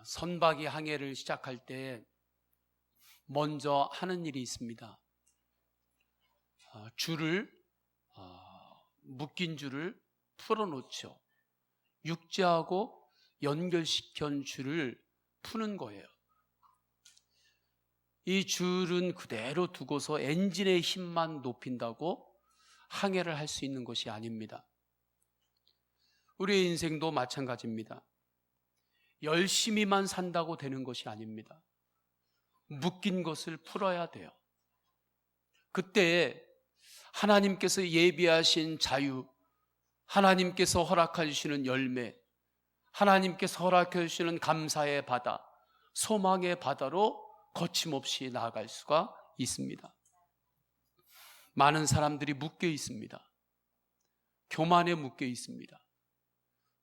선박이 항해를 시작할 때 먼저 하는 일이 있습니다. 묶인 줄을 풀어놓죠. 육지하고 연결시킨 줄을 푸는 거예요. 이 줄은 그대로 두고서 엔진의 힘만 높인다고 항해를 할 수 있는 것이 아닙니다. 우리의 인생도 마찬가지입니다. 열심히만 산다고 되는 것이 아닙니다. 묶인 것을 풀어야 돼요. 그때 하나님께서 예비하신 자유, 하나님께서 허락해 주시는 열매, 하나님께서 허락해 주시는 감사의 바다, 소망의 바다로 거침없이 나아갈 수가 있습니다. 많은 사람들이 묶여 있습니다. 교만에 묶여 있습니다.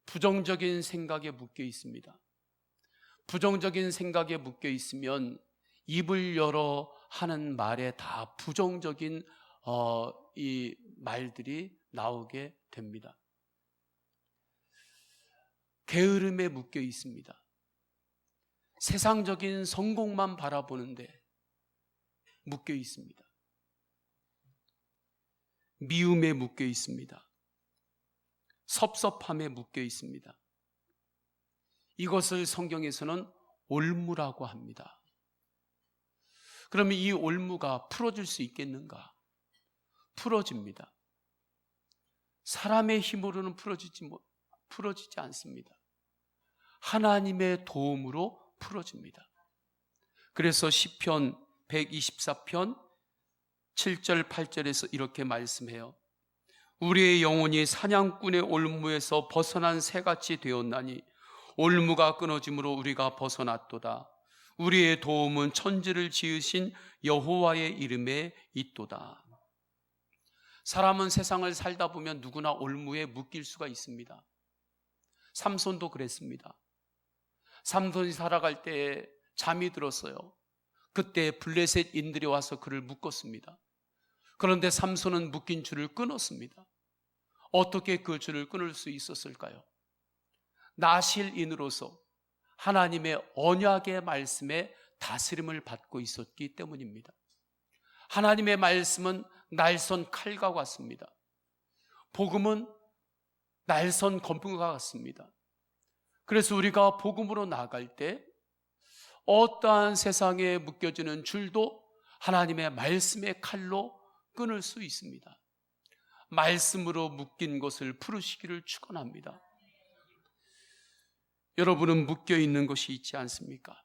부정적인 생각에 묶여 있습니다. 부정적인 생각에 묶여 있으면 입을 열어 하는 말에 다 부정적인 이 말들이 나오게 됩니다. 게으름에 묶여 있습니다. 세상적인 성공만 바라보는데 묶여 있습니다. 미움에 묶여 있습니다. 섭섭함에 묶여 있습니다. 이것을 성경에서는 올무라고 합니다. 그러면 이 올무가 풀어질 수 있겠는가? 풀어집니다. 사람의 힘으로는 풀어지지 않습니다. 하나님의 도움으로 풀어집니다. 그래서 시편 124편 7절 8절에서 이렇게 말씀해요. 우리의 영혼이 사냥꾼의 올무에서 벗어난 새같이 되었나니 올무가 끊어짐으로 우리가 벗어났도다. 우리의 도움은 천지를 지으신 여호와의 이름에 있도다. 사람은 세상을 살다 보면 누구나 올무에 묶일 수가 있습니다. 삼손도 그랬습니다. 삼손이 살아갈 때 잠이 들었어요. 그때 블레셋인들이 와서 그를 묶었습니다. 그런데 삼손은 묶인 줄을 끊었습니다. 어떻게 그 줄을 끊을 수 있었을까요? 나실인으로서 하나님의 언약의 말씀에 다스림을 받고 있었기 때문입니다. 하나님의 말씀은 날선 칼과 같습니다. 복음은 날선 검과 같습니다. 그래서 우리가 복음으로 나아갈 때 어떠한 세상에 묶여지는 줄도 하나님의 말씀의 칼로 끊을 수 있습니다. 말씀으로 묶인 것을 풀으시기를 축원합니다. 여러분은 묶여 있는 것이 있지 않습니까?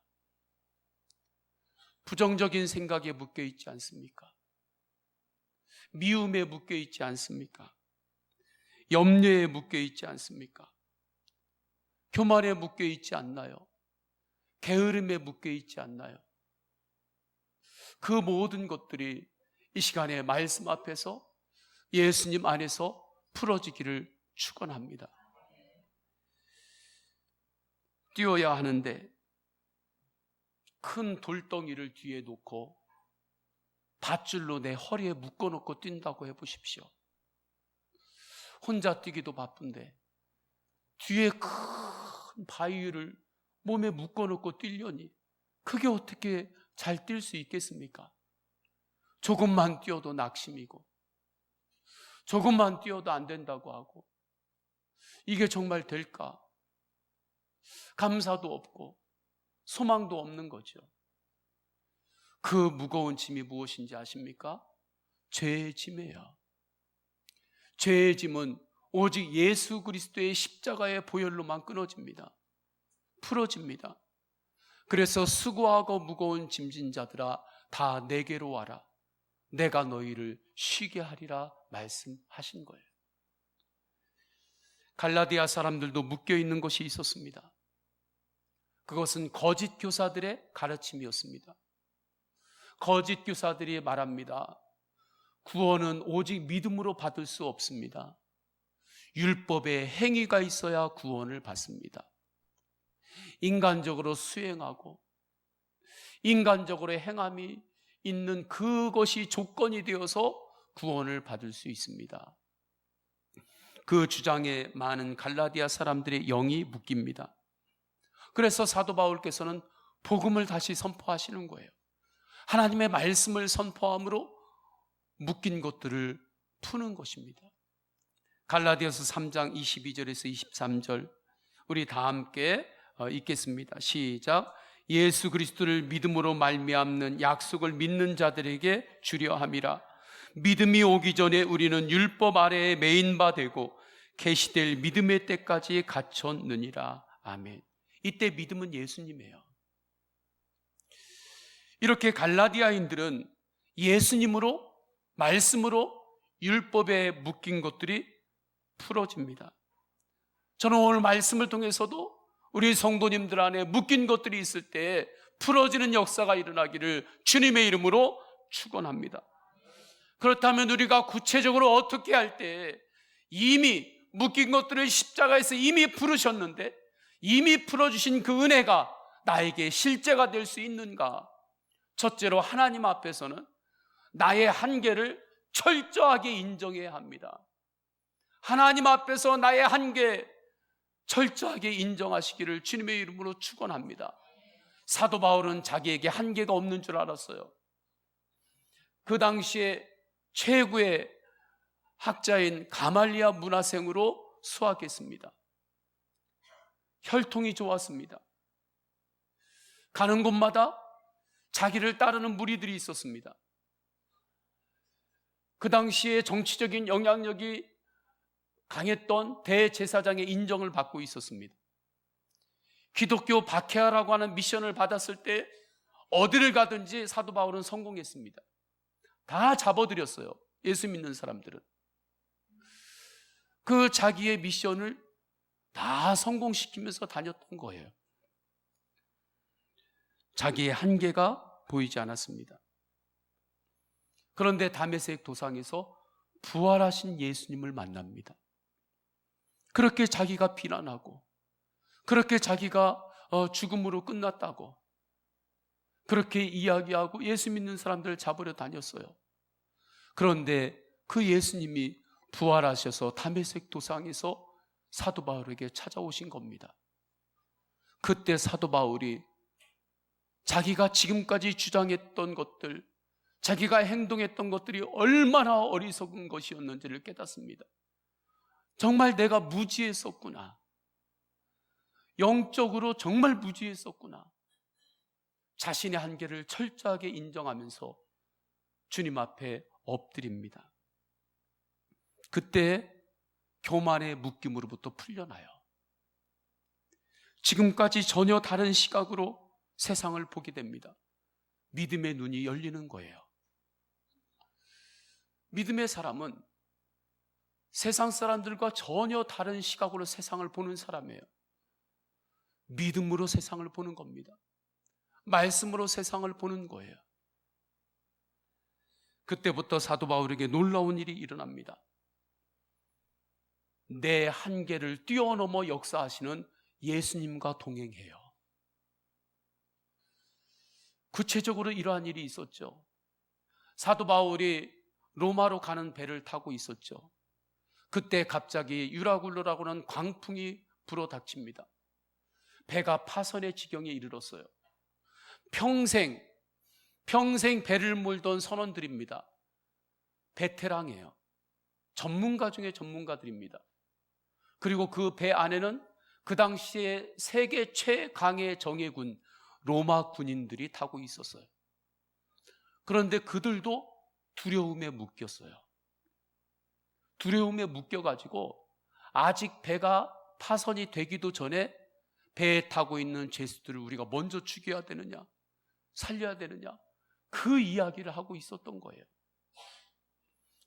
부정적인 생각에 묶여 있지 않습니까? 미움에 묶여 있지 않습니까? 염려에 묶여 있지 않습니까? 교만에 묶여 있지 않나요? 게으름에 묶여 있지 않나요? 그 모든 것들이 이 시간에 말씀 앞에서 예수님 안에서 풀어지기를 축원합니다. 뛰어야 하는데 큰 돌덩이를 뒤에 놓고 밧줄로 내 허리에 묶어놓고 뛴다고 해보십시오. 혼자 뛰기도 바쁜데 뒤에 큰 바위를 몸에 묶어놓고 뛰려니 그게 어떻게 잘 뛸 수 있겠습니까? 조금만 뛰어도 낙심이고 조금만 뛰어도 안 된다고 하고 이게 정말 될까? 감사도 없고 소망도 없는 거죠. 그 무거운 짐이 무엇인지 아십니까? 죄의 짐이에요. 죄의 짐은 오직 예수 그리스도의 십자가의 보혈로만 끊어집니다. 풀어집니다. 그래서 수고하고 무거운 짐진 자들아 다 내게로 와라. 내가 너희를 쉬게 하리라 말씀하신 거예요. 갈라디아 사람들도 묶여 있는 것이 있었습니다. 그것은 거짓 교사들의 가르침이었습니다. 거짓 교사들이 말합니다. 구원은 오직 믿음으로 받을 수 없습니다. 율법에 행위가 있어야 구원을 받습니다. 인간적으로 수행하고 인간적으로 행함이 있는 그것이 조건이 되어서 구원을 받을 수 있습니다. 그 주장에 많은 갈라디아 사람들의 영이 묶입니다. 그래서 사도 바울께서는 복음을 다시 선포하시는 거예요. 하나님의 말씀을 선포함으로 묶인 것들을 푸는 것입니다. 갈라디아서 3장 22절에서 23절 우리 다 함께 읽겠습니다. 시작. 예수 그리스도를 믿음으로 말미암는 약속을 믿는 자들에게 주려 함이라. 믿음이 오기 전에 우리는 율법 아래에 매인 바 되고 계시될 믿음의 때까지 갇혔느니라. 아멘. 이때 믿음은 예수님이에요. 이렇게 갈라디아인들은 예수님으로, 말씀으로 율법에 묶인 것들이 풀어집니다. 저는 오늘 말씀을 통해서도 우리 성도님들 안에 묶인 것들이 있을 때 풀어지는 역사가 일어나기를 주님의 이름으로 축원합니다. 그렇다면 우리가 구체적으로 어떻게 할 때 이미 묶인 것들을 십자가에서 이미 풀으셨는데 이미 풀어주신 그 은혜가 나에게 실제가 될 수 있는가? 첫째로 하나님 앞에서는 나의 한계를 철저하게 인정해야 합니다. 하나님 앞에서 나의 한계 철저하게 인정하시기를 주님의 이름으로 축원합니다. 사도 바울은 자기에게 한계가 없는 줄 알았어요. 그 당시에 최고의 학자인 가말리아 문화생으로 수학했습니다. 혈통이 좋았습니다. 가는 곳마다 자기를 따르는 무리들이 있었습니다. 그 당시에 정치적인 영향력이 강했던 대제사장의 인정을 받고 있었습니다. 기독교 박해하라고 하는 미션을 받았을 때 어디를 가든지 사도 바울은 성공했습니다. 다 잡아들였어요. 예수 믿는 사람들은. 그 자기의 미션을 다 성공시키면서 다녔던 거예요. 자기의 한계가 보이지 않았습니다. 그런데 다메섹 도상에서 부활하신 예수님을 만납니다. 그렇게 자기가 비난하고, 그렇게 자기가 죽음으로 끝났다고 그렇게 이야기하고 예수 믿는 사람들을 잡으려 다녔어요. 그런데 그 예수님이 부활하셔서 다메섹 도상에서 사도 바울에게 찾아오신 겁니다. 그때 사도 바울이 자기가 지금까지 주장했던 것들, 자기가 행동했던 것들이 얼마나 어리석은 것이었는지를 깨닫습니다. 정말 내가 무지했었구나. 영적으로 정말 무지했었구나. 자신의 한계를 철저하게 인정하면서 주님 앞에 엎드립니다. 그때 교만의 묶임으로부터 풀려나요. 지금까지 전혀 다른 시각으로 세상을 보게 됩니다. 믿음의 눈이 열리는 거예요. 믿음의 사람은 세상 사람들과 전혀 다른 시각으로 세상을 보는 사람이에요. 믿음으로 세상을 보는 겁니다. 말씀으로 세상을 보는 거예요. 그때부터 사도 바울에게 놀라운 일이 일어납니다. 내 한계를 뛰어넘어 역사하시는 예수님과 동행해요. 구체적으로 이러한 일이 있었죠. 사도 바울이 로마로 가는 배를 타고 있었죠. 그때 갑자기 유라굴로라고 하는 광풍이 불어닥칩니다. 배가 파선의 지경에 이르렀어요. 평생 배를 몰던 선원들입니다. 베테랑이에요. 전문가 중에 전문가들입니다. 그리고 그 배 안에는 그 당시에 세계 최강의 정예군 로마 군인들이 타고 있었어요. 그런데 그들도 두려움에 묶였어요. 두려움에 묶여가지고 아직 배가 파선이 되기도 전에 배에 타고 있는 죄수들을 우리가 먼저 죽여야 되느냐, 살려야 되느냐, 그 이야기를 하고 있었던 거예요.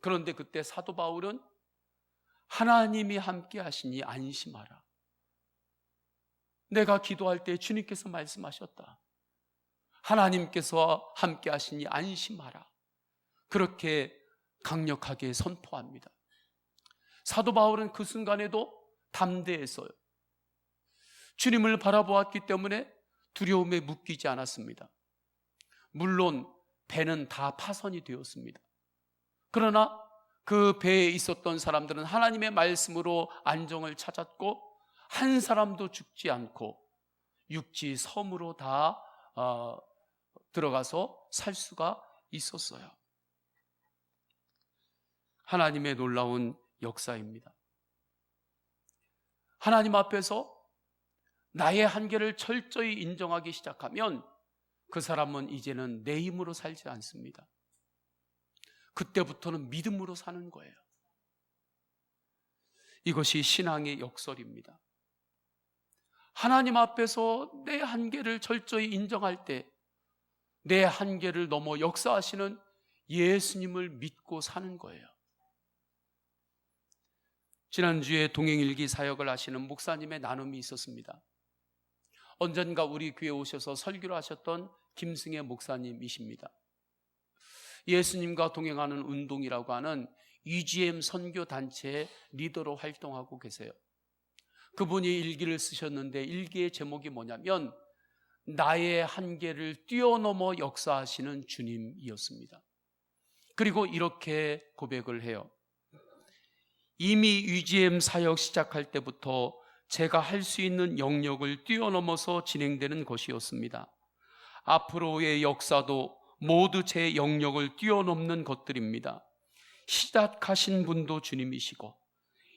그런데 그때 사도 바울은 하나님이 함께 하시니 안심하라. 내가 기도할 때 주님께서 말씀하셨다. 하나님께서 함께 하시니 안심하라. 그렇게 강력하게 선포합니다. 사도 바울은 그 순간에도 담대했어요. 주님을 바라보았기 때문에 두려움에 묶이지 않았습니다. 물론 배는 다 파선이 되었습니다. 그러나 그 배에 있었던 사람들은 하나님의 말씀으로 안정을 찾았고 한 사람도 죽지 않고 육지 섬으로 다 들어가서 살 수가 있었어요. 하나님의 놀라운 역사입니다. 하나님 앞에서 나의 한계를 철저히 인정하기 시작하면 그 사람은 이제는 내 힘으로 살지 않습니다. 그때부터는 믿음으로 사는 거예요. 이것이 신앙의 역설입니다. 하나님 앞에서 내 한계를 철저히 인정할 때 내 한계를 넘어 역사하시는 예수님을 믿고 사는 거예요. 지난주에 동행일기 사역을 하시는 목사님의 나눔이 있었습니다. 언젠가 우리 교회에 오셔서 설교를 하셨던 김승혜 목사님이십니다. 예수님과 동행하는 운동이라고 하는 EGM 선교단체의 리더로 활동하고 계세요. 그분이 일기를 쓰셨는데 일기의 제목이 뭐냐면 나의 한계를 뛰어넘어 역사하시는 주님이었습니다. 그리고 이렇게 고백을 해요. 이미 EGM 사역 시작할 때부터 제가 할 수 있는 영역을 뛰어넘어서 진행되는 것이었습니다. 앞으로의 역사도 모두 제 영역을 뛰어넘는 것들입니다. 시작하신 분도 주님이시고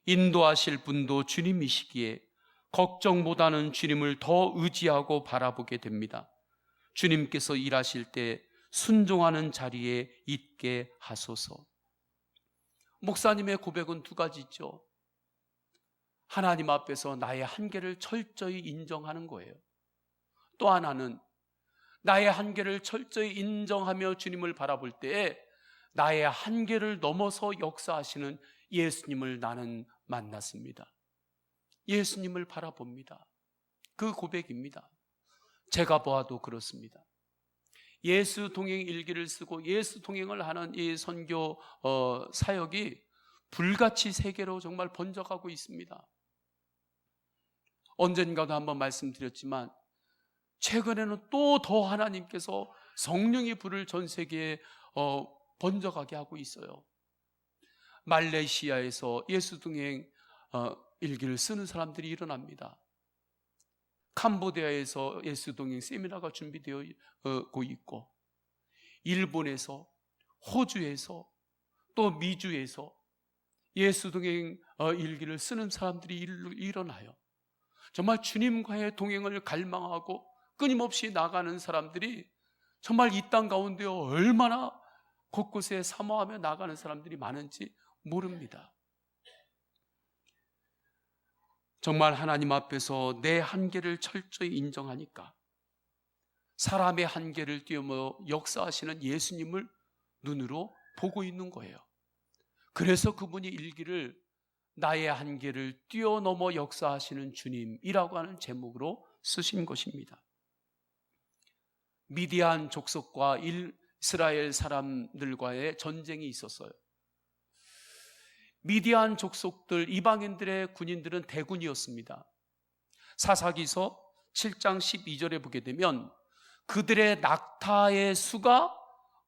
인도하실 분도 주님이시기에 걱정보다는 주님을 더 의지하고 바라보게 됩니다. 주님께서 일하실 때 순종하는 자리에 있게 하소서. 목사님의 고백은 두 가지죠. 하나님 앞에서 나의 한계를 철저히 인정하는 거예요. 또 하나는 나의 한계를 철저히 인정하며 주님을 바라볼 때에 나의 한계를 넘어서 역사하시는 예수님을 나는 만났습니다. 예수님을 바라봅니다. 그 고백입니다. 제가 보아도 그렇습니다. 예수 동행 일기를 쓰고 예수 동행을 하는 이 선교 사역이 불같이 세계로 정말 번져가고 있습니다. 언젠가도 한번 말씀드렸지만 최근에는 또 더 하나님께서 성령의 불을 전 세계에 번져가게 하고 있어요. 말레이시아에서 예수 동행 일기를 쓰는 사람들이 일어납니다. 캄보디아에서 예수 동행 세미나가 준비되고 있고, 일본에서, 호주에서, 또 미주에서 예수 동행 일기를 쓰는 사람들이 일어나요. 정말 주님과의 동행을 갈망하고 끊임없이 나가는 사람들이 정말 이 땅 가운데 얼마나 곳곳에 사모하며 나가는 사람들이 많은지 모릅니다. 정말 하나님 앞에서 내 한계를 철저히 인정하니까 사람의 한계를 뛰어넘어 역사하시는 예수님을 눈으로 보고 있는 거예요. 그래서 그분이 일기를 나의 한계를 뛰어넘어 역사하시는 주님이라고 하는 제목으로 쓰신 것입니다. 미디안 족속과 이스라엘 사람들과의 전쟁이 있었어요. 미디안 족속들, 이방인들의 군인들은 대군이었습니다. 사사기서 7장 12절에 보게 되면 그들의 낙타의 수가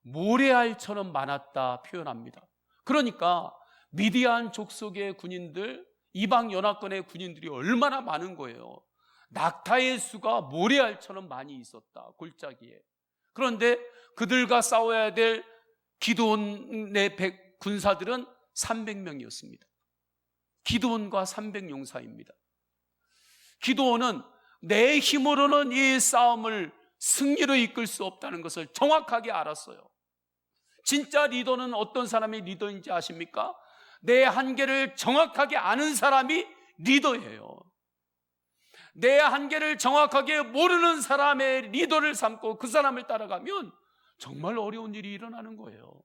모래알처럼 많았다 표현합니다. 그러니까 미디안 족속의 군인들, 이방 연합군의 군인들이 얼마나 많은 거예요. 낙타의 수가 모래알처럼 많이 있었다, 골짜기에. 그런데 그들과 싸워야 될 기드온의 군사들은 300명이었습니다. 기드온과 300용사입니다. 기드온은 내 힘으로는 이 싸움을 승리로 이끌 수 없다는 것을 정확하게 알았어요. 진짜 리더는 어떤 사람이 리더인지 아십니까? 내 한계를 정확하게 아는 사람이 리더예요. 내 한계를 정확하게 모르는 사람의 리더를 삼고 그 사람을 따라가면 정말 어려운 일이 일어나는 거예요.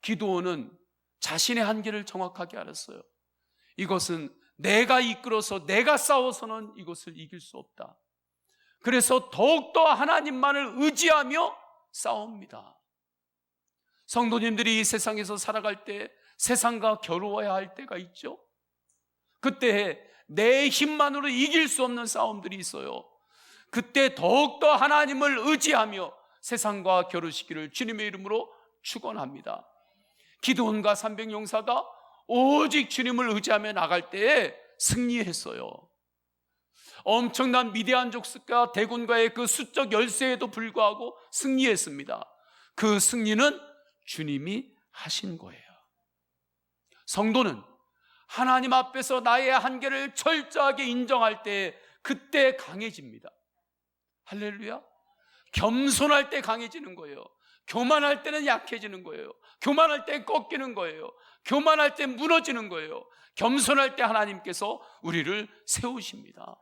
기드온은 자신의 한계를 정확하게 알았어요. 이것은 내가 이끌어서 내가 싸워서는 이것을 이길 수 없다. 그래서 더욱더 하나님만을 의지하며 싸웁니다. 성도님들이 이 세상에서 살아갈 때 세상과 겨루어야 할 때가 있죠. 그때 내 힘만으로 이길 수 없는 싸움들이 있어요. 그때 더욱더 하나님을 의지하며 세상과 겨루시기를 주님의 이름으로 축원합니다. 기드온과 300용사가 오직 주님을 의지하며 나갈 때에 승리했어요. 엄청난 미대한 족속과 대군과의 그 수적 열세에도 불구하고 승리했습니다. 그 승리는 주님이 하신 거예요. 성도는 하나님 앞에서 나의 한계를 철저하게 인정할 때 그때 강해집니다. 할렐루야. 겸손할 때 강해지는 거예요. 교만할 때는 약해지는 거예요. 교만할 때 꺾이는 거예요. 교만할 때 무너지는 거예요. 겸손할 때 하나님께서 우리를 세우십니다.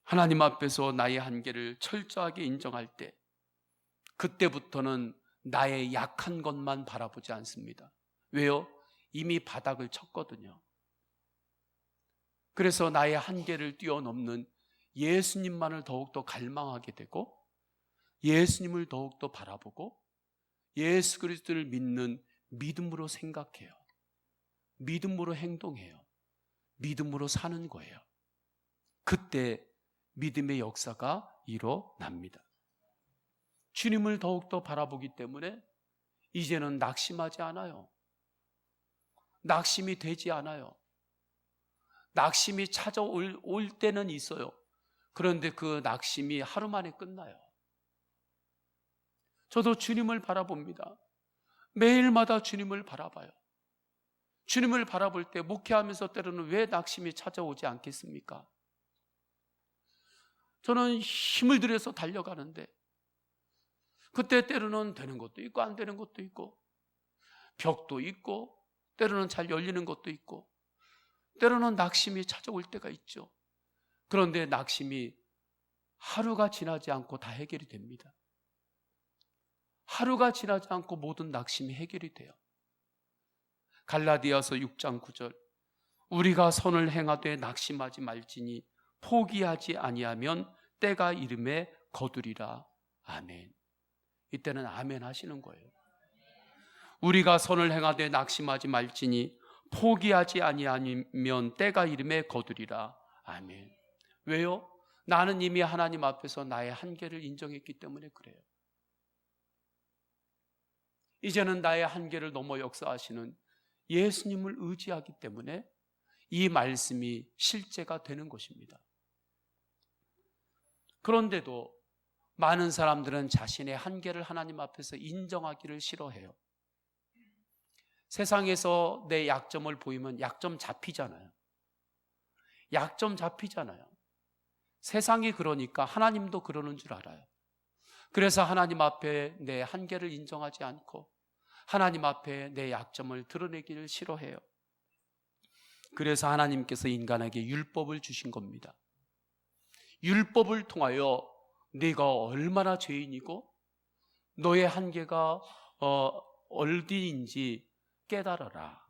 하나님 앞에서 나의 한계를 철저하게 인정할 때 그때부터는 나의 약한 것만 바라보지 않습니다. 왜요? 이미 바닥을 쳤거든요. 그래서 나의 한계를 뛰어넘는 예수님만을 더욱더 갈망하게 되고 예수님을 더욱더 바라보고 예수 그리스도를 믿는 믿음으로 생각해요. 믿음으로 행동해요. 믿음으로 사는 거예요. 그때 믿음의 역사가 일어납니다. 주님을 더욱더 바라보기 때문에 이제는 낙심하지 않아요. 낙심이 되지 않아요. 낙심이 찾아올 때는 있어요. 그런데 그 낙심이 하루 만에 끝나요. 저도 주님을 바라봅니다. 매일마다 주님을 바라봐요. 주님을 바라볼 때 목회하면서 때로는 왜 낙심이 찾아오지 않겠습니까? 저는 힘을 들여서 달려가는데 그때 때로는 되는 것도 있고 안 되는 것도 있고 벽도 있고 때로는 잘 열리는 것도 있고 때로는 낙심이 찾아올 때가 있죠. 그런데 낙심이 하루가 지나지 않고 다 해결이 됩니다. 하루가 지나지 않고 모든 낙심이 해결이 돼요. 갈라디아서 6장 9절 우리가 선을 행하되 낙심하지 말지니 포기하지 아니하면 때가 이름에 거두리라. 아멘. 이때는 아멘 하시는 거예요. 우리가 선을 행하되 낙심하지 말지니 포기하지 아니하면 때가 이름에 거두리라. 아멘. 왜요? 나는 이미 하나님 앞에서 나의 한계를 인정했기 때문에 그래요. 이제는 나의 한계를 넘어 역사하시는 예수님을 의지하기 때문에 이 말씀이 실제가 되는 것입니다. 그런데도 많은 사람들은 자신의 한계를 하나님 앞에서 인정하기를 싫어해요. 세상에서 내 약점을 보이면 약점 잡히잖아요. 약점 잡히잖아요. 세상이 그러니까 하나님도 그러는 줄 알아요. 그래서 하나님 앞에 내 한계를 인정하지 않고 하나님 앞에 내 약점을 드러내기를 싫어해요. 그래서 하나님께서 인간에게 율법을 주신 겁니다. 율법을 통하여 네가 얼마나 죄인이고 너의 한계가 어디인지 깨달아라.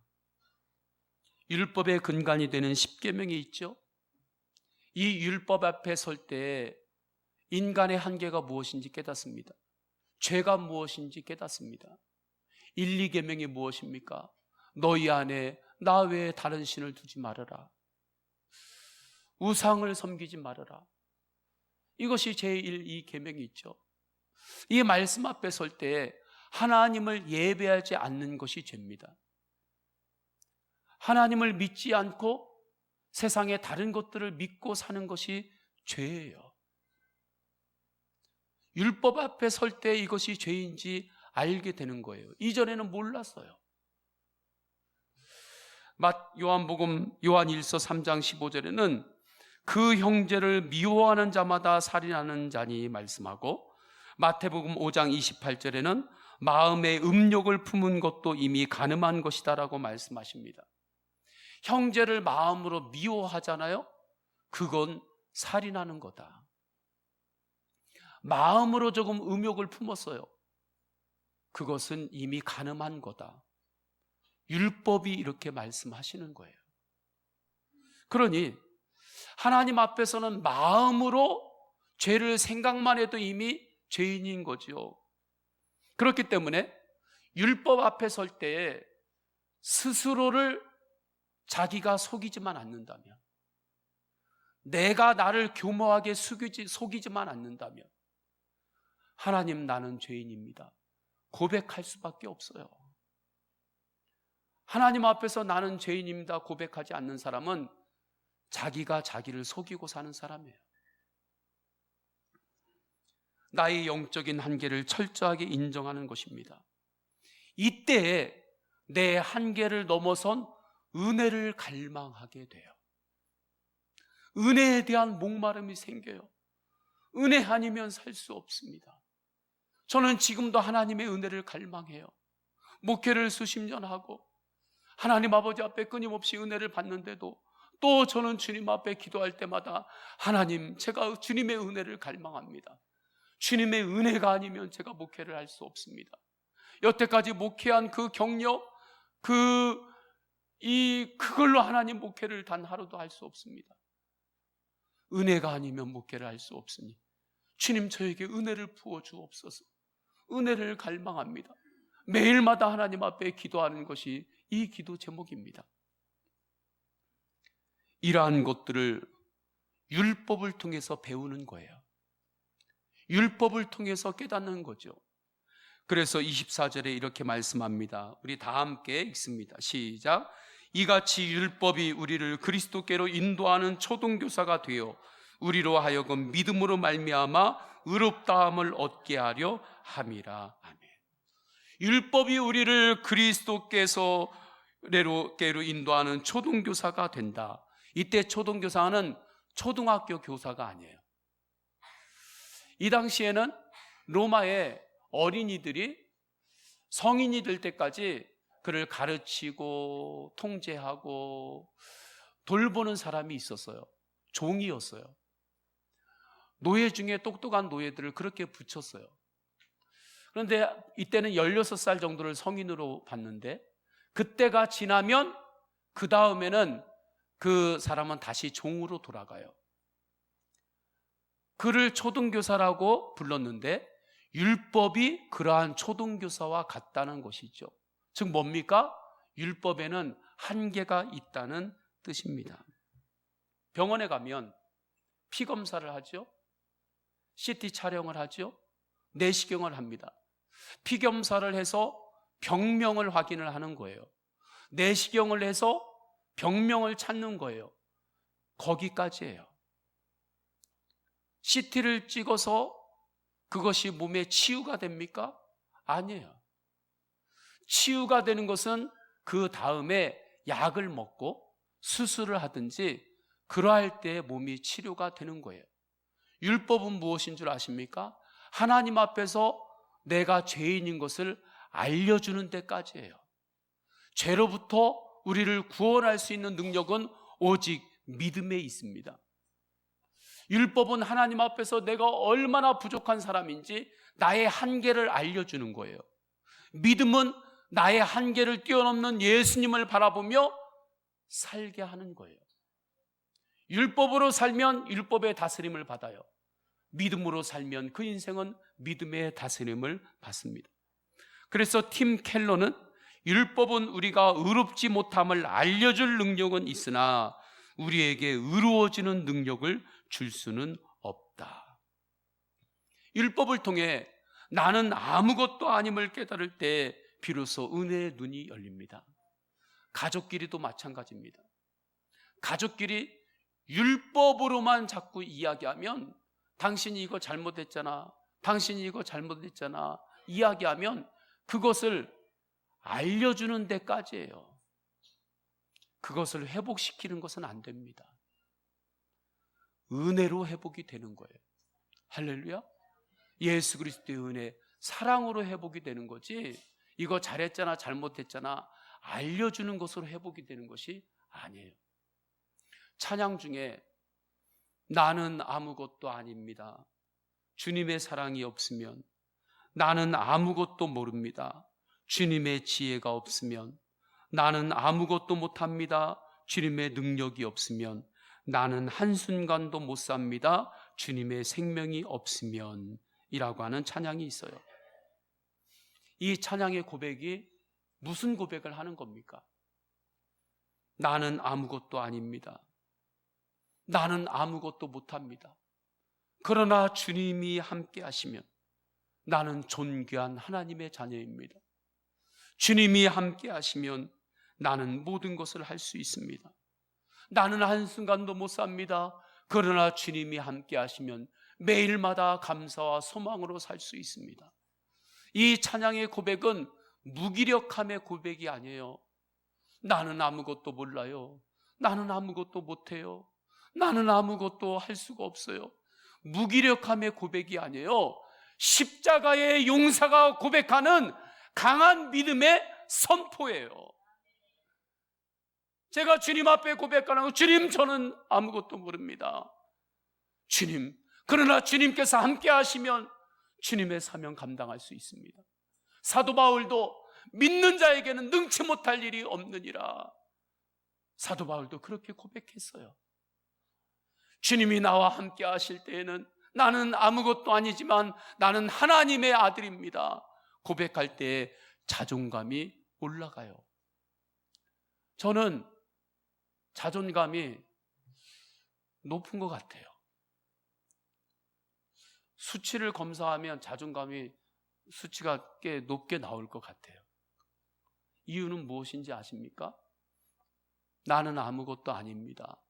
율법의 근간이 되는 십계명이 있죠. 이 율법 앞에 설 때 인간의 한계가 무엇인지 깨닫습니다. 죄가 무엇인지 깨닫습니다. 1, 2계명이 무엇입니까? 너희 안에 나 외에 다른 신을 두지 말아라. 우상을 섬기지 말아라. 이것이 제1, 2계명이 있죠. 이 말씀 앞에 설 때 하나님을 예배하지 않는 것이 죄입니다. 하나님을 믿지 않고 세상의 다른 것들을 믿고 사는 것이 죄예요. 율법 앞에 설 때 이것이 죄인지 알게 되는 거예요. 이전에는 몰랐어요. 요한복음 요한 1서 3장 15절에는 그 형제를 미워하는 자마다 살인하는 자니 말씀하고 마태복음 5장 28절에는 마음의 음욕을 품은 것도 이미 간음한 것이다라고 말씀하십니다. 형제를 마음으로 미워하잖아요. 그건 살인하는 거다. 마음으로 조금 음욕을 품었어요. 그것은 이미 간음한 거다. 율법이 이렇게 말씀하시는 거예요. 그러니 하나님 앞에서는 마음으로 죄를 생각만 해도 이미 죄인인 거죠. 그렇기 때문에 율법 앞에 설 때에 스스로를 자기가 속이지만 않는다면, 내가 나를 교묘하게 속이지만 않는다면 하나님 나는 죄인입니다. 고백할 수밖에 없어요. 하나님 앞에서 나는 죄인입니다 고백하지 않는 사람은 자기가 자기를 속이고 사는 사람이에요. 나의 영적인 한계를 철저하게 인정하는 것입니다. 이때에 내 한계를 넘어선 은혜를 갈망하게 돼요. 은혜에 대한 목마름이 생겨요. 은혜 아니면 살 수 없습니다. 저는 지금도 하나님의 은혜를 갈망해요. 목회를 수십 년 하고 하나님 아버지 앞에 끊임없이 은혜를 받는데도 또 저는 주님 앞에 기도할 때마다 하나님, 제가 주님의 은혜를 갈망합니다. 주님의 은혜가 아니면 제가 목회를 할 수 없습니다. 여태까지 목회한 그 경력, 그걸로 하나님 목회를 단 하루도 할 수 없습니다. 은혜가 아니면 목회를 할 수 없으니 주님, 저에게 은혜를 부어 주옵소서. 은혜를 갈망합니다. 매일마다 하나님 앞에 기도하는 것이 이 기도 제목입니다. 이러한 것들을 율법을 통해서 배우는 거예요. 율법을 통해서 깨닫는 거죠. 그래서 24절에 이렇게 말씀합니다. 우리 다 함께 읽습니다. 시작. 이같이 율법이 우리를 그리스도께로 인도하는 초등교사가 되어 우리로 하여금 믿음으로 말미암아 의롭다함을 얻게 하려 함이라. 아멘. 율법이 우리를 그리스도께로 인도하는 초등교사가 된다. 이때 초등교사는 초등학교 교사가 아니에요. 이 당시에는 로마의 어린이들이 성인이 될 때까지 그를 가르치고 통제하고 돌보는 사람이 있었어요. 종이었어요. 노예 중에 똑똑한 노예들을 그렇게 붙였어요. 그런데 이때는 16살 정도를 성인으로 봤는데, 그때가 지나면 그 다음에는 그 사람은 다시 종으로 돌아가요. 그를 초등교사라고 불렀는데 율법이 그러한 초등교사와 같다는 것이죠. 즉 뭡니까? 율법에는 한계가 있다는 뜻입니다. 병원에 가면 피 검사를 하죠. CT 촬영을 하죠. 내시경을 합니다. 피 검사를 해서 병명을 확인을 하는 거예요. 내시경을 해서 병명을 찾는 거예요. 거기까지예요. CT를 찍어서 그것이 몸에 치유가 됩니까? 아니에요. 치유가 되는 것은 그 다음에 약을 먹고 수술을 하든지 그러할 때 몸이 치료가 되는 거예요. 율법은 무엇인 줄 아십니까? 하나님 앞에서 내가 죄인인 것을 알려주는 데까지예요. 죄로부터 우리를 구원할 수 있는 능력은 오직 믿음에 있습니다. 율법은 하나님 앞에서 내가 얼마나 부족한 사람인지 나의 한계를 알려주는 거예요. 믿음은 나의 한계를 뛰어넘는 예수님을 바라보며 살게 하는 거예요. 율법으로 살면 율법의 다스림을 받아요. 믿음으로 살면 그 인생은 믿음의 다스림을 받습니다. 그래서 팀 켈러는 율법은 우리가 의롭지 못함을 알려줄 능력은 있으나 우리에게 의로워지는 능력을 줄 수는 없다. 율법을 통해 나는 아무것도 아님을 깨달을 때 비로소 은혜의 눈이 열립니다. 가족끼리도 마찬가지입니다. 가족끼리 율법으로만 자꾸 이야기하면 당신이 이거 잘못했잖아, 당신이 이거 잘못했잖아 이야기하면 그것을 알려주는 데까지예요. 그것을 회복시키는 것은 안 됩니다. 은혜로 회복이 되는 거예요. 할렐루야. 예수 그리스도의 은혜, 사랑으로 회복이 되는 거지 이거 잘했잖아 잘못했잖아 알려주는 것으로 회복이 되는 것이 아니에요. 찬양 중에 나는 아무것도 아닙니다. 주님의 사랑이 없으면 나는 아무것도 모릅니다. 주님의 지혜가 없으면 나는 아무것도 못합니다. 주님의 능력이 없으면 나는 한순간도 못 삽니다. 주님의 생명이 없으면 이라고 하는 찬양이 있어요. 이 찬양의 고백이 무슨 고백을 하는 겁니까? 나는 아무것도 아닙니다. 나는 아무것도 못합니다. 그러나 주님이 함께 하시면 나는 존귀한 하나님의 자녀입니다. 주님이 함께 하시면 나는 모든 것을 할 수 있습니다. 나는 한순간도 못 삽니다. 그러나 주님이 함께 하시면 매일마다 감사와 소망으로 살 수 있습니다. 이 찬양의 고백은 무기력함의 고백이 아니에요. 나는 아무것도 몰라요. 나는 아무것도 못해요. 나는 아무것도 할 수가 없어요. 무기력함의 고백이 아니에요. 십자가의 용사가 고백하는 강한 믿음의 선포예요. 제가 주님 앞에 고백하는 거, 주님, 저는 아무것도 모릅니다. 주님, 그러나 주님께서 함께 하시면 주님의 사명 감당할 수 있습니다. 사도 바울도 믿는 자에게는 능치 못할 일이 없느니라. 사도 바울도 그렇게 고백했어요. 주님이 나와 함께 하실 때에는 나는 아무것도 아니지만 나는 하나님의 아들입니다. 고백할 때 자존감이 올라가요. 저는 자존감이 높은 것 같아요. 수치를 검사하면 자존감이 수치가 꽤 높게 나올 것 같아요. 이유는 무엇인지 아십니까? 나는 아무것도 아닙니다.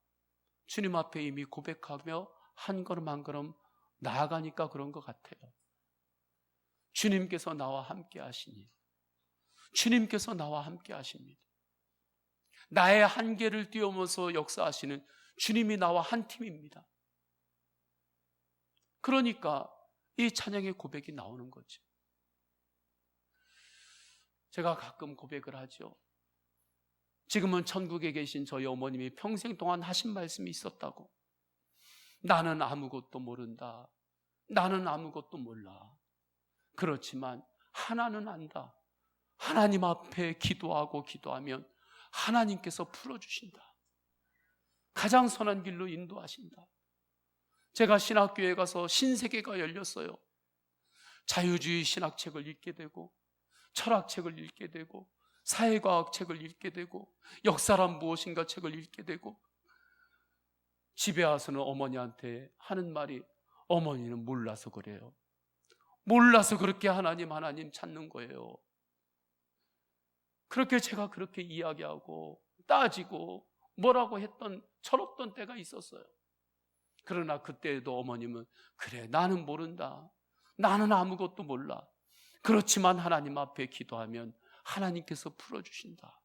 주님 앞에 이미 고백하며 한 걸음 한 걸음 나아가니까 그런 것 같아요. 주님께서 나와 함께 하시니, 주님께서 나와 함께 하십니다. 나의 한계를 뛰어넘어서 역사하시는 주님이 나와 한 팀입니다. 그러니까 이 찬양의 고백이 나오는 거죠. 제가 가끔 고백을 하죠. 지금은 천국에 계신 저희 어머님이 평생 동안 하신 말씀이 있었다고. 나는 아무것도 모른다. 나는 아무것도 몰라. 그렇지만 하나는 안다. 하나님 앞에 기도하고 기도하면 하나님께서 풀어주신다. 가장 선한 길로 인도하신다. 제가 신학교에 가서 신세계가 열렸어요. 자유주의 신학책을 읽게 되고, 철학책을 읽게 되고, 사회과학 책을 읽게 되고, 역사란 무엇인가 책을 읽게 되고, 집에 와서는 어머니한테 하는 말이, 어머니는 몰라서 그래요. 몰라서 그렇게 하나님 찾는 거예요. 그렇게 제가 그렇게 이야기하고 따지고 뭐라고 했던 철없던 때가 있었어요. 그러나 그때도 어머님은 그래, 나는 모른다. 나는 아무것도 몰라. 그렇지만 하나님 앞에 기도하면 하나님께서 풀어주신다.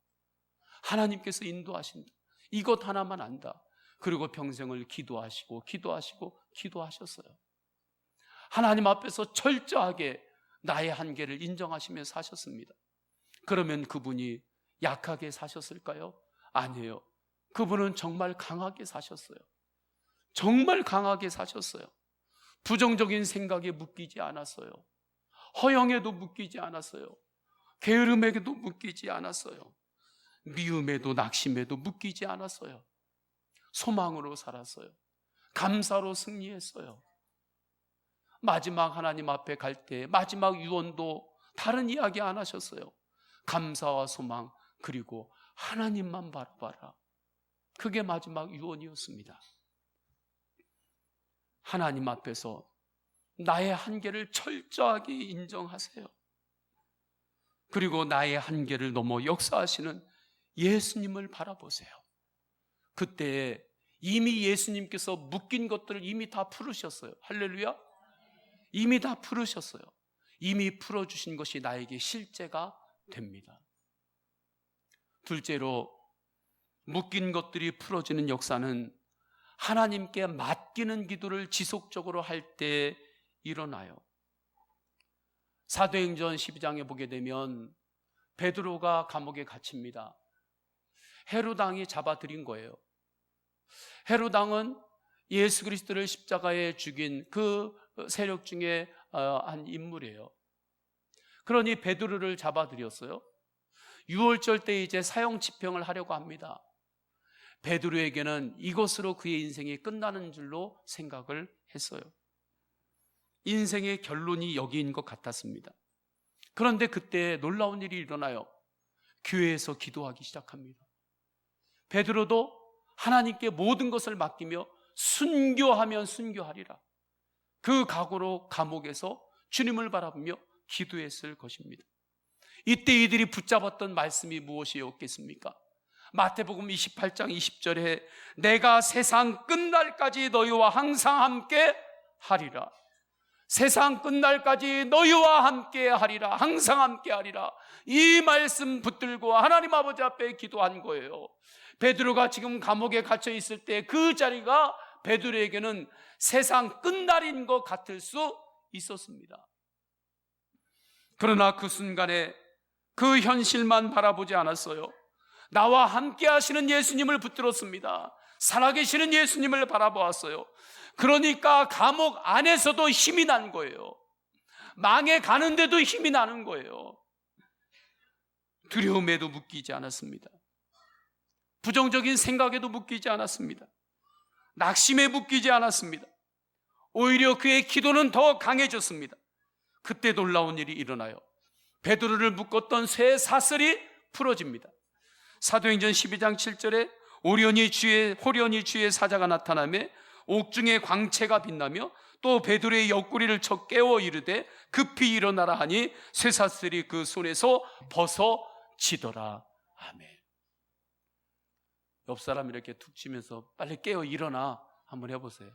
하나님께서 인도하신다. 이것 하나만 안다. 그리고 평생을 기도하시고 기도하셨어요. 하나님 앞에서 철저하게 나의 한계를 인정하시며 사셨습니다. 그러면 그분이 약하게 사셨을까요? 아니에요. 그분은 정말 강하게 사셨어요. 정말 강하게 사셨어요. 부정적인 생각에 묶이지 않았어요. 허영에도 묶이지 않았어요. 게으름에도 묶이지 않았어요. 미움에도 낙심에도 묶이지 않았어요. 소망으로 살았어요. 감사로 승리했어요. 마지막 하나님 앞에 갈 때 마지막 유언도 다른 이야기 안 하셨어요. 감사와 소망, 그리고 하나님만 바라봐라. 그게 마지막 유언이었습니다. 하나님 앞에서 나의 한계를 철저하게 인정하세요. 그리고 나의 한계를 넘어 역사하시는 예수님을 바라보세요. 그때 이미 예수님께서 묶인 것들을 이미 다 풀으셨어요. 할렐루야. 이미 다 풀으셨어요. 이미 풀어주신 것이 나에게 실제가 됩니다. 둘째로, 묶인 것들이 풀어지는 역사는 하나님께 맡기는 기도를 지속적으로 할 때 일어나요. 사도행전 12장에 보게 되면 베드로가 감옥에 갇힙니다. 헤로당이 잡아들인 거예요. 헤로당은 예수 그리스도를 십자가에 죽인 그 세력 중에 한 인물이에요. 그러니 베드로를 잡아들였어요. 유월절 때 이제 사형 집행을 하려고 합니다. 베드로에게는 이것으로 그의 인생이 끝나는 줄로 생각을 했어요. 인생의 결론이 여기인 것 같았습니다. 그런데 그때 놀라운 일이 일어나요. 교회에서 기도하기 시작합니다. 베드로도 하나님께 모든 것을 맡기며 순교하면 순교하리라, 그 각오로 감옥에서 주님을 바라보며 기도했을 것입니다. 이때 이들이 붙잡았던 말씀이 무엇이었겠습니까? 마태복음 28장 20절에 내가 세상 끝날까지 너희와 항상 함께 하리라. 세상 끝날까지 너희와 함께 하리라. 항상 함께 하리라. 이 말씀 붙들고 하나님 아버지 앞에 기도한 거예요. 베드로가 지금 감옥에 갇혀 있을 때 그 자리가 베드로에게는 세상 끝날인 것 같을 수 있었습니다. 그러나 그 순간에 그 현실만 바라보지 않았어요. 나와 함께 하시는 예수님을 붙들었습니다. 살아계시는 예수님을 바라보았어요. 그러니까 감옥 안에서도 힘이 난 거예요. 망해 가는데도 힘이 나는 거예요. 두려움에도 묶이지 않았습니다. 부정적인 생각에도 묶이지 않았습니다. 낙심에 묶이지 않았습니다. 오히려 그의 기도는 더 강해졌습니다. 그때 놀라운 일이 일어나요. 베드로를 묶었던 쇠 사슬이 풀어집니다. 사도행전 12장 7절에 호련히 주의 사자가 나타나며 옥중의 광채가 빛나며 또 베드로의 옆구리를 쳐 깨워 이르되 급히 일어나라 하니 쇠사슬이 그 손에서 벗어지더라. 아멘. 옆 사람 이렇게 툭 치면서 빨리 깨어 일어나 한번 해보세요.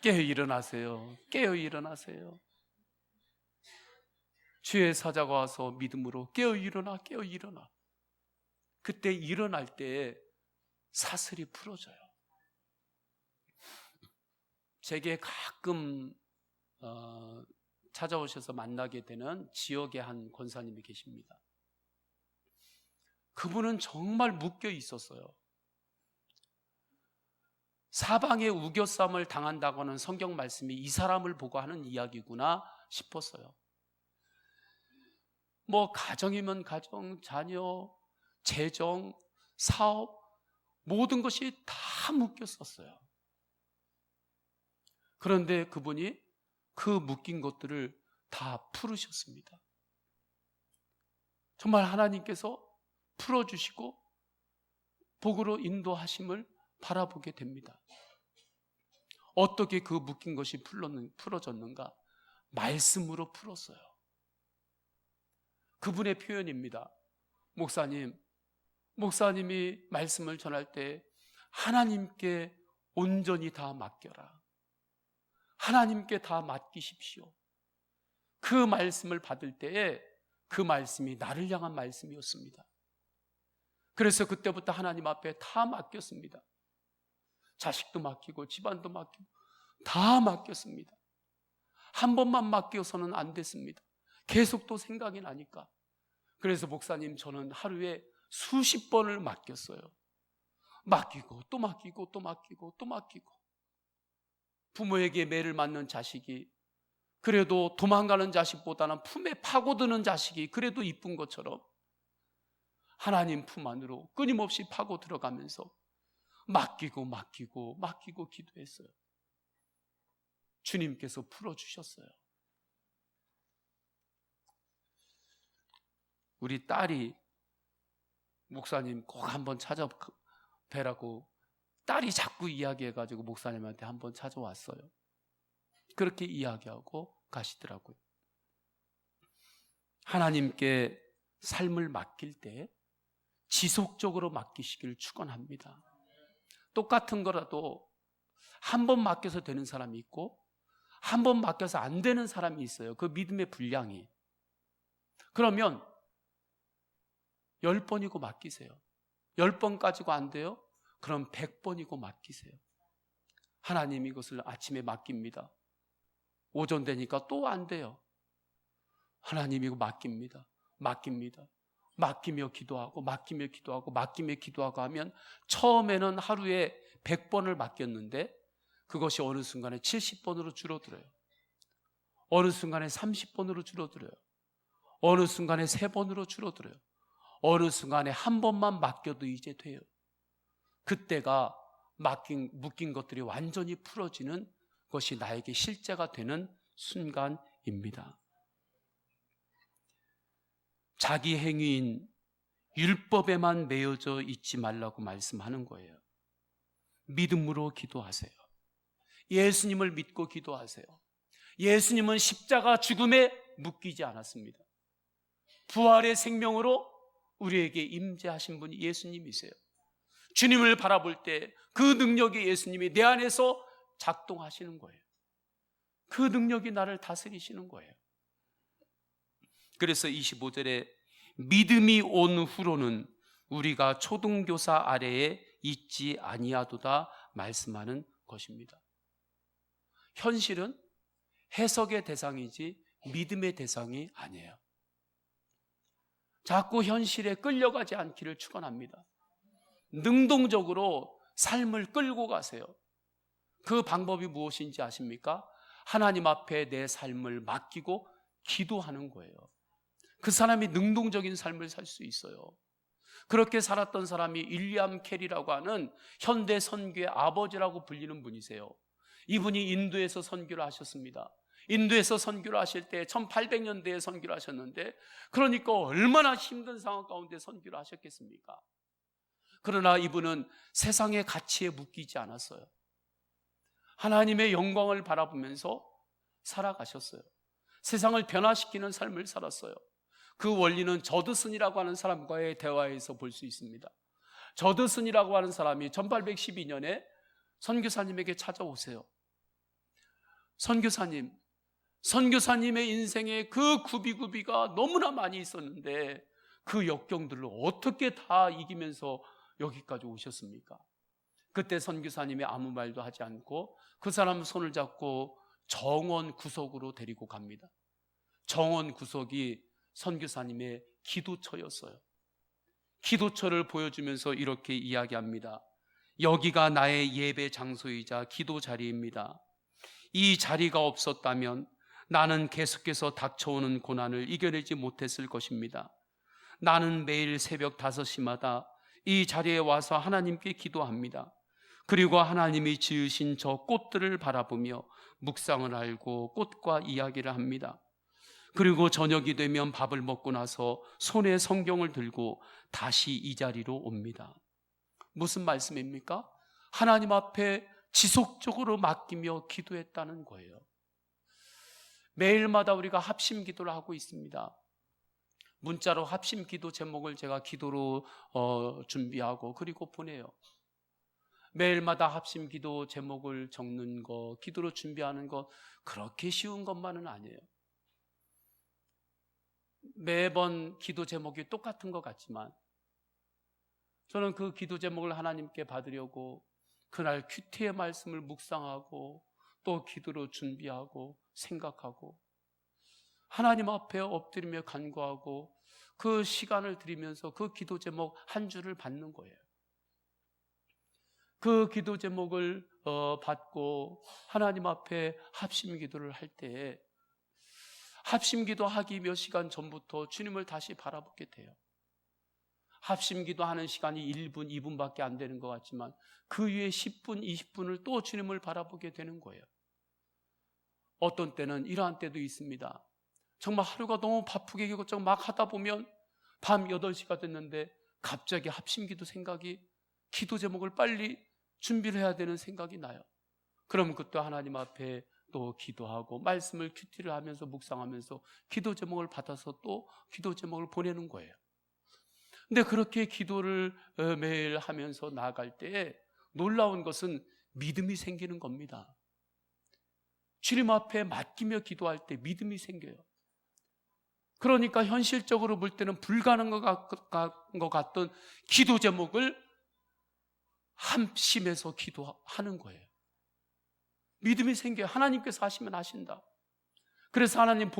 깨어 일어나세요. 깨어 일어나세요. 주의 사자가 와서 믿음으로 깨어 일어나, 깨어 일어나. 그때 일어날 때 사슬이 풀어져요. 제게 가끔 찾아오셔서 만나게 되는 지역의 한 권사님이 계십니다. 그분은 정말 묶여 있었어요. 사방에 우겨쌈을 당한다고 하는 성경 말씀이 이 사람을 보고 하는 이야기구나 싶었어요. 뭐 가정이면 가정, 자녀, 재정, 사업 모든 것이 다 묶였었어요. 그런데 그분이 그 묶인 것들을 다 풀으셨습니다. 정말 하나님께서 풀어주시고 복으로 인도하심을 바라보게 됩니다. 어떻게 그 묶인 것이 풀어졌는가? 말씀으로 풀었어요. 그분의 표현입니다. 목사님이 말씀을 전할 때 하나님께 온전히 다 맡겨라. 하나님께 다 맡기십시오. 그 말씀을 받을 때에 그 말씀이 나를 향한 말씀이었습니다. 그래서 그때부터 하나님 앞에 다 맡겼습니다. 자식도 맡기고 집안도 맡기고 다 맡겼습니다. 한 번만 맡겨서는 안 됐습니다. 계속 또 생각이 나니까. 그래서 목사님, 저는 하루에 수십 번을 맡겼어요. 맡기고 또 맡기고 또 맡기고 또 맡기고. 부모에게 매를 맞는 자식이 그래도 도망가는 자식보다는 품에 파고드는 자식이 그래도 이쁜 것처럼 하나님 품 안으로 끊임없이 파고 들어가면서 맡기고 기도했어요. 주님께서 풀어주셨어요. 우리 딸이 목사님 꼭 한번 찾아뵈라고 딸이 자꾸 이야기해가지고 목사님한테 한번 찾아왔어요. 그렇게 이야기하고 가시더라고요. 하나님께 삶을 맡길 때 지속적으로 맡기시기를 축원합니다. 똑같은 거라도 한 번 맡겨서 되는 사람이 있고 한 번 맡겨서 안 되는 사람이 있어요. 그 믿음의 분량이. 그러면 10번이고 맡기세요. 10번 가지고 안 돼요? 그럼 100번이고 맡기세요. 하나님 이것을 아침에 맡깁니다. 오전 되니까 또 안 돼요. 하나님 이거 맡깁니다. 맡기며 기도하고 하면 처음에는 하루에 100번을 맡겼는데 그것이 어느 순간에 70번으로 줄어들어요. 어느 순간에 30번으로 줄어들어요. 어느 순간에 3번으로 줄어들어요. 어느 순간에 한 번만 맡겨도 이제 돼요. 그때가 묶인 것들이 완전히 풀어지는 것이 나에게 실제가 되는 순간입니다. 자기 행위인 율법에만 매여져 있지 말라고 말씀하는 거예요. 믿음으로 기도하세요. 예수님을 믿고 기도하세요. 예수님은 십자가 죽음에 묶이지 않았습니다. 부활의 생명으로 우리에게 임재하신 분이 예수님이세요. 주님을 바라볼 때 그 능력이 예수님이 내 안에서 작동하시는 거예요. 그 능력이 나를 다스리시는 거예요. 그래서 25절에 믿음이 온 후로는 우리가 초등교사 아래에 있지 아니하도다 말씀하는 것입니다. 현실은 해석의 대상이지 믿음의 대상이 아니에요. 자꾸 현실에 끌려가지 않기를 축원합니다. 능동적으로 삶을 끌고 가세요. 그 방법이 무엇인지 아십니까? 하나님 앞에 내 삶을 맡기고 기도하는 거예요. 그 사람이 능동적인 삶을 살 수 있어요. 그렇게 살았던 사람이 윌리엄 캐리라고 하는 현대 선교의 아버지라고 불리는 분이세요. 이분이 인도에서 선교를 하셨습니다. 인도에서 선교를 하실 때 1800년대에 선교를 하셨는데, 그러니까 얼마나 힘든 상황 가운데 선교를 하셨겠습니까? 그러나 이분은 세상의 가치에 묶이지 않았어요. 하나님의 영광을 바라보면서 살아가셨어요. 세상을 변화시키는 삶을 살았어요. 그 원리는 저드슨이라고 하는 사람과의 대화에서 볼 수 있습니다. 저드슨이라고 하는 사람이 1812년에 선교사님에게 찾아오세요. 선교사님의 인생에 그 구비구비가 너무나 많이 있었는데 그 역경들을 어떻게 다 이기면서 여기까지 오셨습니까? 그때 선교사님이 아무 말도 하지 않고 그 사람 손을 잡고 정원 구석으로 데리고 갑니다. 정원 구석이 선교사님의 기도처였어요. 기도처를 보여주면서 이렇게 이야기합니다. 여기가 나의 예배 장소이자 기도 자리입니다. 이 자리가 없었다면 나는 계속해서 닥쳐오는 고난을 이겨내지 못했을 것입니다. 나는 매일 새벽 5시마다 이 자리에 와서 하나님께 기도합니다. 그리고 하나님이 지으신 저 꽃들을 바라보며 묵상을 하고 꽃과 이야기를 합니다. 그리고 저녁이 되면 밥을 먹고 나서 손에 성경을 들고 다시 이 자리로 옵니다. 무슨 말씀입니까? 하나님 앞에 지속적으로 맡기며 기도했다는 거예요. 매일마다 우리가 합심 기도를 하고 있습니다. 문자로 합심 기도 제목을 제가 기도로 준비하고 그리고 보내요. 매일마다 합심 기도 제목을 적는 거, 기도로 준비하는 거 그렇게 쉬운 것만은 아니에요. 매번 기도 제목이 똑같은 것 같지만 저는 그 기도 제목을 하나님께 받으려고 그날 큐티의 말씀을 묵상하고 또 기도로 준비하고 생각하고 하나님 앞에 엎드리며 간구하고 그 시간을 드리면서 그 기도 제목 한 줄을 받는 거예요. 그 기도 제목을 받고 하나님 앞에 합심 기도를 할 때에 합심 기도하기 몇 시간 전부터 주님을 다시 바라보게 돼요. 합심 기도하는 시간이 1분, 2분밖에 안 되는 것 같지만 그 위에 10분, 20분을 또 주님을 바라보게 되는 거예요. 어떤 때는 이러한 때도 있습니다. 정말 하루가 너무 바쁘게 이것저것 막 하다 보면 밤 8시가 됐는데 갑자기 합심 기도 생각이, 기도 제목을 빨리 준비를 해야 되는 생각이 나요. 그럼 그때 하나님 앞에 또 기도하고 말씀을 큐티를 하면서 묵상하면서 기도 제목을 받아서 또 기도 제목을 보내는 거예요. 근데 그렇게 기도를 매일 하면서 나아갈 때에 놀라운 것은 믿음이 생기는 겁니다. 주님 앞에 맡기며 기도할 때 믿음이 생겨요. 그러니까 현실적으로 볼 때는 불가능한 것 같던 기도 제목을 합심해서 기도하는 거예요. 믿음이 생겨요. 하나님께서 하시면 하신다. 그래서 하나님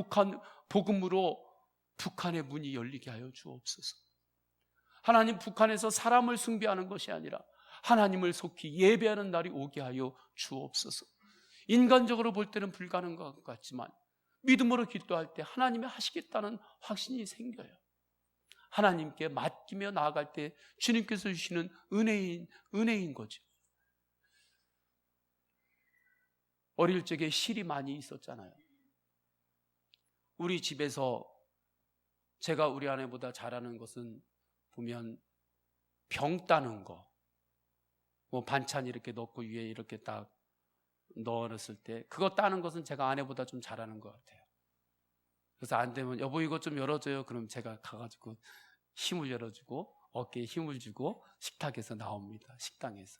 복음으로 북한의 문이 열리게 하여 주옵소서. 하나님 북한에서 사람을 숭배하는 것이 아니라 하나님을 속히 예배하는 날이 오게 하여 주옵소서. 인간적으로 볼 때는 불가능한 것 같지만 믿음으로 기도할 때 하나님이 하시겠다는 확신이 생겨요. 하나님께 맡기며 나아갈 때 주님께서 주시는 은혜인 거죠. 어릴 적에 실이 많이 있었잖아요. 우리 집에서 제가 우리 아내보다 잘하는 것은 보면 병 따는 거, 뭐 반찬 이렇게 넣고 위에 이렇게 딱 넣어놨을 때 그거 따는 것은 제가 아내보다 좀 잘하는 것 같아요. 그래서 안 되면 여보 이거 좀 열어줘요. 그럼 제가 가가지고 힘을 열어주고 어깨에 힘을 주고 식탁에서 나옵니다. 식당에서.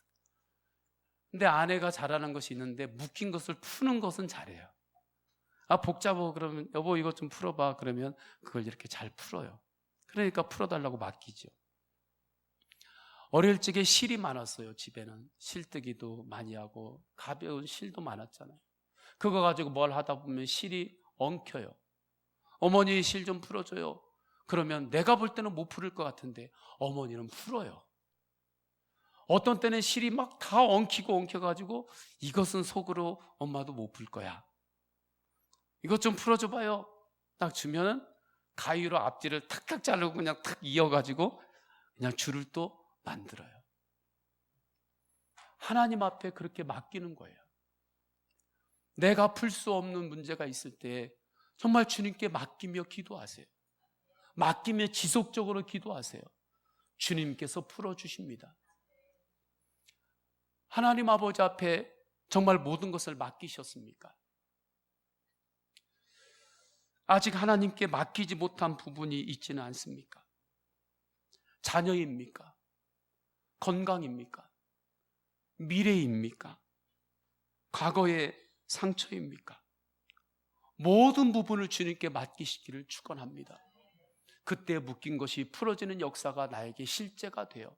근데 아내가 잘하는 것이 있는데 묶인 것을 푸는 것은 잘해요. 복잡하고 그러면 여보 이것 좀 풀어봐 그러면 그걸 이렇게 잘 풀어요. 그러니까 풀어달라고 맡기죠. 어릴 적에 실이 많았어요. 집에는 실뜨기도 많이 하고 가벼운 실도 많았잖아요. 그거 가지고 뭘 하다 보면 실이 엉켜요. 어머니 실 좀 풀어줘요. 그러면 내가 볼 때는 못 풀을 것 같은데 어머니는 풀어요. 어떤 때는 실이 막 다 엉켜가지고 이것은 속으로 엄마도 못 풀 거야. 이것 좀 풀어줘봐요. 딱 주면은 가위로 앞뒤를 탁탁 자르고 그냥 탁 이어가지고 그냥 줄을 또 만들어요. 하나님 앞에 그렇게 맡기는 거예요. 내가 풀 수 없는 문제가 있을 때 정말 주님께 맡기며 기도하세요. 맡기며 지속적으로 기도하세요. 주님께서 풀어주십니다. 하나님 아버지 앞에 정말 모든 것을 맡기셨습니까? 아직 하나님께 맡기지 못한 부분이 있지는 않습니까? 자녀입니까? 건강입니까? 미래입니까? 과거의 상처입니까? 모든 부분을 주님께 맡기시기를 축원합니다. 그때 묶인 것이 풀어지는 역사가 나에게 실제가 돼요.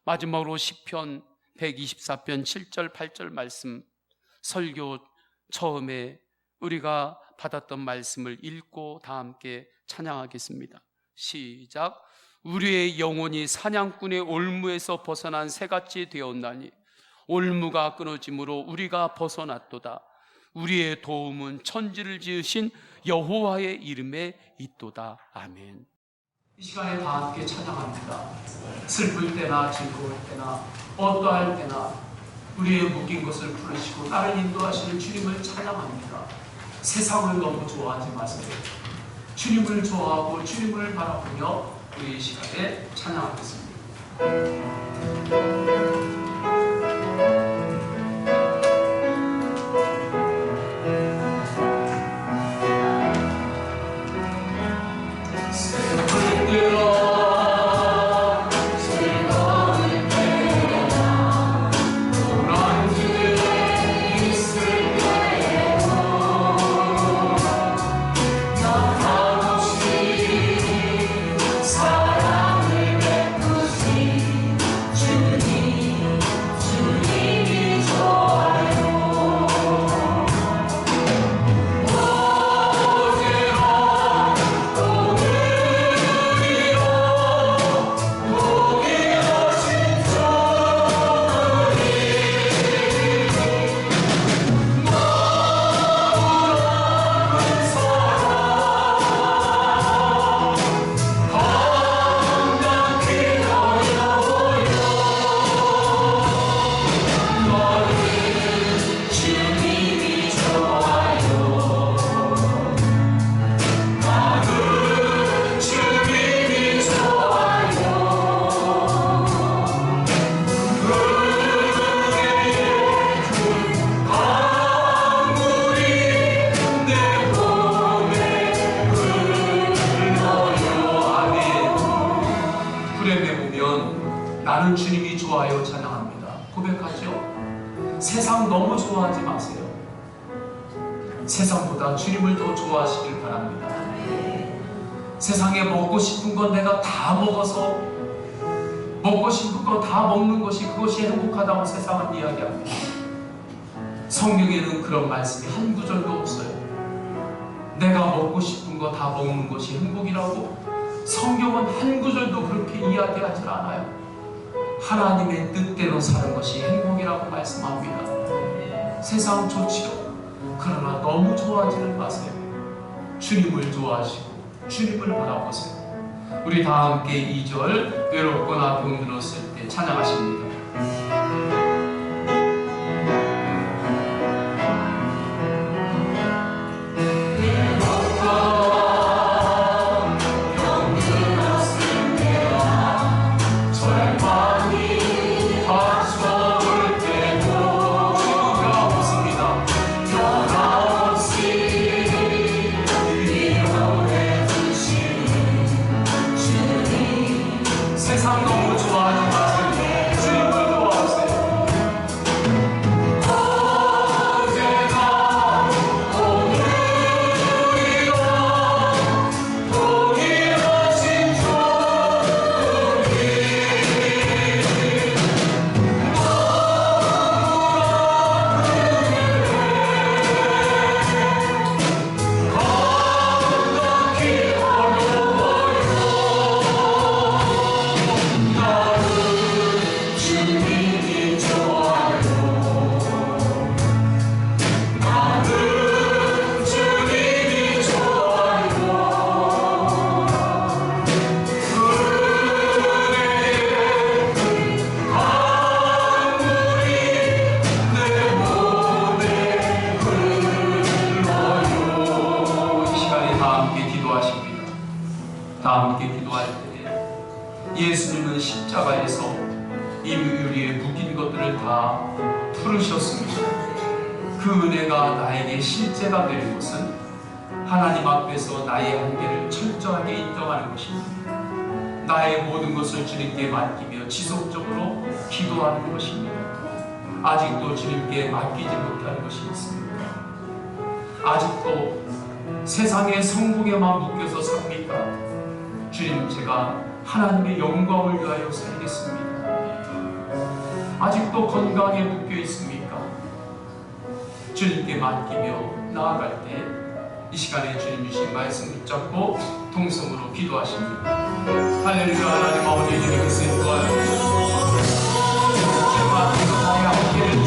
마지막으로 시편 124편 7절 8절 말씀, 설교 처음에 우리가 받았던 말씀을 읽고 다 함께 찬양하겠습니다. 시작. 우리의 영혼이 사냥꾼의 올무에서 벗어난 새같이 되었나니 올무가 끊어짐으로 우리가 벗어났도다. 우리의 도움은 천지를 지으신 여호와의 이름에 있도다. 아멘. 이 시간에 다 함께 찬양합니다. 슬플 때나 즐거울 때나 어떠할 때나 우리의 묶인 것을 부르시고 나를 인도하시는 주님을 찬양합니다. 세상을 너무 좋아하지 마세요. 주님을 좋아하고 주님을 바라보며 우리 이 시간에 찬양하겠습니다. 나는 주님이 좋아요 찬양합니다. 고백하죠. 세상 너무 좋아하지 마세요. 세상보다 주님을 더 좋아하시길 바랍니다. 세상에 먹고 싶은 건 내가 다 먹어서 먹고 싶은 거 다 먹는 것이 그것이 행복하다고 세상은 이야기합니다. 성경에는 그런 말씀이 한 구절도 없어요. 내가 먹고 싶은 거 다 먹는 것이 행복이라고 성경은 한 구절도 그렇게 이야기하지 않아요. 하나님의 뜻대로 사는 것이 행복이라고 말씀합니다. 세상 좋지요. 그러나 너무 좋아하지는 마세요. 주님을 좋아하시고 주님을 바라보세요. 우리 다 함께 2절 외롭거나 병들었을 때 찬양하십니다. 십자가에서 이미 우리의 묶인 것들을 다 풀으셨습니다. 그 은혜가 나에게 실제가 되는 것은 하나님 앞에서 나의 한계를 철저하게 인정하는 것입니다. 나의 모든 것을 주님께 맡기며 지속적으로 기도하는 것입니다. 아직도 주님께 맡기지 못하는 것이 있습니다. 아직도 세상의 성공에만 묶여서 삽니까? 주님, 제가 하나님의 영광을 위하여 살겠습니다. 아직도 건강에 묶여 있습니까? 주님께 맡기며 나아갈 때 이 시간에 주님 주신 말씀 붙잡고 통성으로 기도하십니다. 할렐루야. 하나님 아버지, 주님께서 도와주셔서 제가 나의 한계를